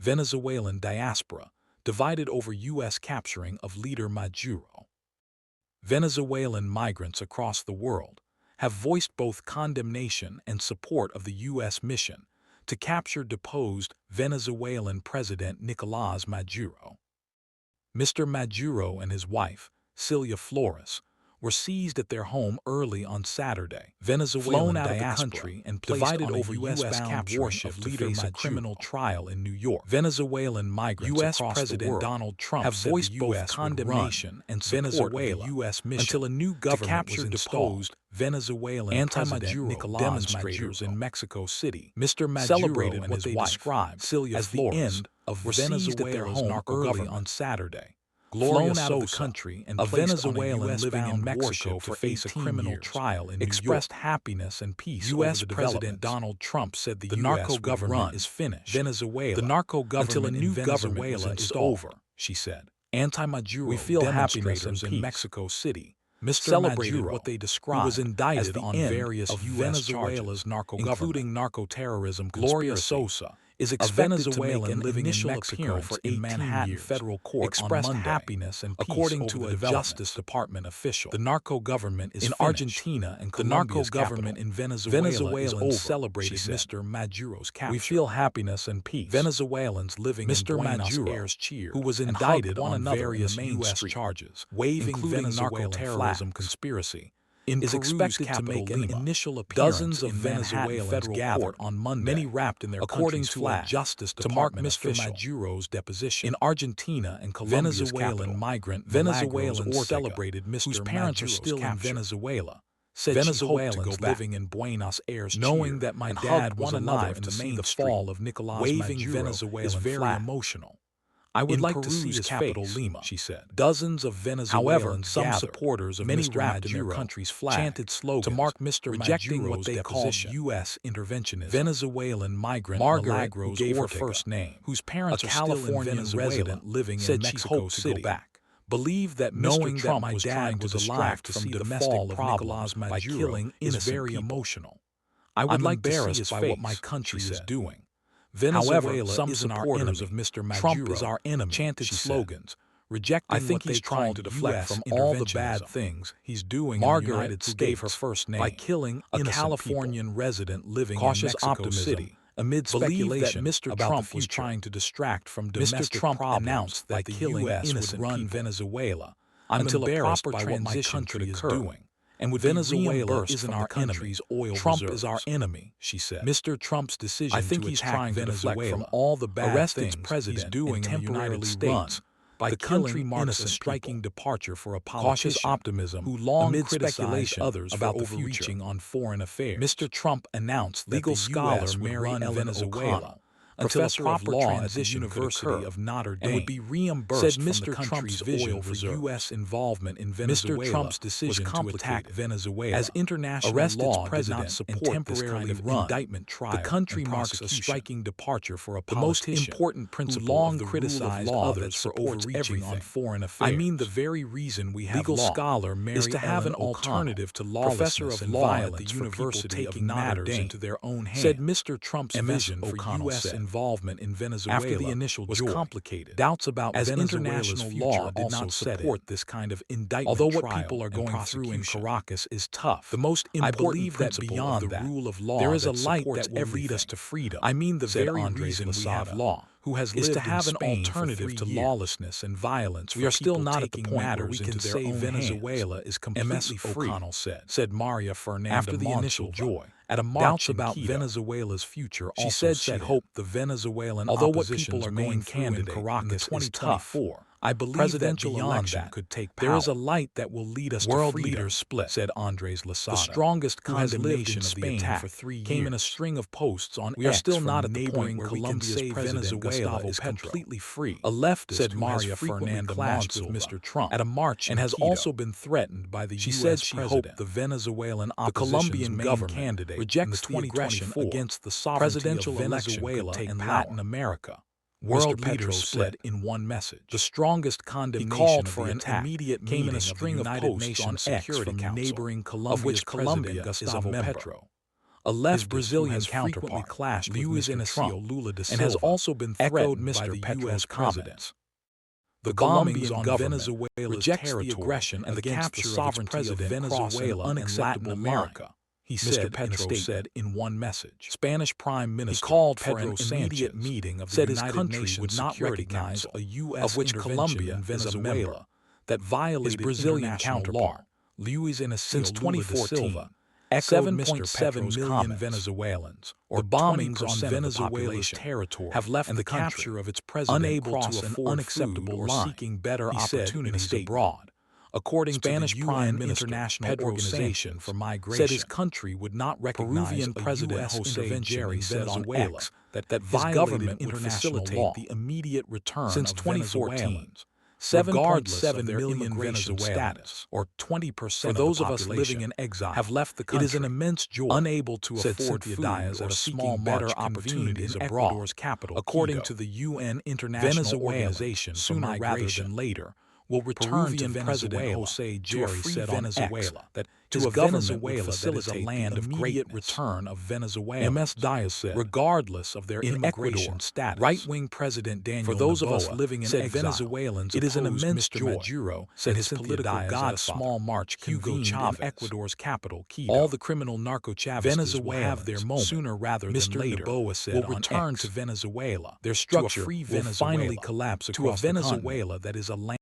Venezuelan diaspora, divided over U.S. capturing of leader Maduro. Venezuelan migrants across the world have voiced both condemnation and support of the U.S. mission to capture deposed Venezuelan President Nicolas Maduro. Mr. Maduro and his wife, Celia Flores, were seized at their home early on Saturday. Venezuelan flown out of the country and divided over U.S. capture warship to face a criminal trial in New York. Venezuelan migrants U.S. across President the world Donald Trump have voiced both condemnation and support of the U.S. mission until a new government was installed. Venezuelan anti-Maduro Nicolas demonstrators in Mexico City. Mr. Maduro celebrated and what they described Celia as Flores the end of Venezuela's narco-government on Saturday. Flown out of the country and a Venezuelan living in Mexico to face a criminal trial in New York, expressed happiness and peace. U.S. President Donald Trump said the narco government is finished. Venezuela, the narco government until a new government is over, she said. Anti-Maduro we feel happiness and peace. In Mexico City. Mr. Celebrated Maduro, what they described who was indicted on various of Venezuela's narco government, including narco-terrorism. Gloria Sosa is expected to make an living in Mexico for in Manhattan federal court expressed on Monday, happiness and peace according to a Justice Department official. The narco government is in finished. Argentina and Colombia's the narco government in Venezuelans celebrated Mr. Maduro's capture. We feel happiness and peace. Venezuelans living Mr. in Buenos Aires cheered, who was indicted on various U.S. charges, waving Venezuelan terrorism conspiracy. Is expected to make an initial appearance dozens of Venezuelans federal court on Monday, many wrapped in their according to flag, a Justice Department to mark Mr. Maduro's deposition. In Argentina and Colombia's Venezuelan capital, migrant Venezuelans celebrated Mr. whose parents Maduro's are still capture. In Venezuela. Said Venezuelans living in Buenos Aires knowing that my dad was alive to see the fall of Nicolas waving Maduro Venezuelan is very emotional. I would like to see his capital Lima, she said. Dozens of Venezuelans, some supporters of Mr. Maduro in their country's flag chanted slogans to mark Mr. rejecting Maduro's what they called U.S. interventionism. Venezuelan migrant Margaret gave her first name, whose parents are Californian resident living in Mexico City, believed that knowing that my dad was alive to see the fall of Nicolas Maduro by killing is very emotional. I would like to see his by what my country is doing. Venezuela some supporters of Mr. Maduro Trump is our enemy, chanted slogans, rejecting I think he's trying to deflect from all the bad things he's doing in the United States gave her first name by killing a Californian resident living in Mexico City. Amid speculation that Mr. Trump was trying to distract from domestic problems announced that the U.S. would run Venezuela until a proper transition could occur. And with Venezuela isn't our country's oil Trump reserves. Is our enemy, she said. Mr. Trump's decision I think to he's trying to deflect from all the bad things president he's doing in the United States by the country marks a striking departure for a politician cautious optimism who long criticized others about overreaching on foreign affairs. Mr. Trump announced that legal scholar Mary Venezuela professor of law at the University of Notre Dame, would be reimbursed said Mr. Trump's vision for U.S. involvement in Venezuela Mr. Trump's decision to attack Venezuela as international law did not support this kind of indictment trial. The country marks a striking departure for a politician, the most important principle long criticized others for overreaching on foreign affairs. I mean, the very reason we have legal scholar Mary is to have an alternative to lawlessness and violence at the University of Notre Dame into their own hands. Said Mr. Trump's vision for U.S. involvement in Venezuela after the initial was complicated. Doubts about as international law did not support this kind of indictment. Although what people are going through in Caracas is tough, the most important principle of the rule of law there is a light that will lead us to freedom. I mean, the very reason we have law who has lived to have an alternative to lawlessness and violence. We are still not at the point where we can say Venezuela is completely free, O'Connell said Maria Fernanda after the initial joy. At a march about Venezuela's future, she said she hoped the Venezuelan although what people are going candidate in Caracas is tough. I believe presidential election could take power. There is a light that will lead us to freedom. Leaders split, said Andres Losada. The strongest condemnation of the attack for 3 years came in a string of posts on we are still not at the point where Colombia's president Venezuela is completely free. A leftist said Maria Fernanda clashed with Mr. Trump at a march and has also been threatened by the U.S. She said she hoped the Venezuelan Colombian government candidate rejects the aggression against the sovereignty of Venezuela and Latin America. World leaders said in one message. The strongest condemnation for an immediate came in a string of posts on X from neighboring Colombia, of which Colombia is a member. A leftist Brazilian counterpart, clashed with Mr. Trump, and has also been threatened by the U.S. president. The bombings on Venezuela rejects the aggression and the capture sovereignty of Venezuela and Latin America, he said. Petro said in one message. Spanish Prime Minister called for an immediate meeting of the United Nations would not recognize a U.S. of which Colombia is a member that violated Brazilian counterpart Luiz Inácio since 2014. 7.7 million Venezuelans, or the bombings on Venezuela's territory, have left the capture of its president unable to afford unacceptable or seeking better opportunities abroad. According Spanish to the Prime Minister, International Organization for Migration, said his country would not recognize Peruvian President Jose Jerry said on X that his government would facilitate the immediate return since of 2014. 7.7 million Venezuelan status, or 20% for those of us living in exile, have left the country. It is an immense joy, unable to afford food or seeking better opportunities abroad. Ecuador's capital, according to the UN International Organization for Migration, rather than later, will return to Venezuela. Jose Jerry said on Venezuela that his government will facilitate a land of immediate return of Venezuela. MS Diaz said, regardless of their immigration status. Right-wing President Daniel for those of us living in exile, Venezuelans, it is an immense joy. Maduro said his political godfather, a small march Hugo Chavez, in Ecuador's capital, Quito. All the criminal narco-Chavistas will have their moment sooner rather than later. Noboa said will return to Venezuela. Their structure will finally collapse across to a Venezuela that is a land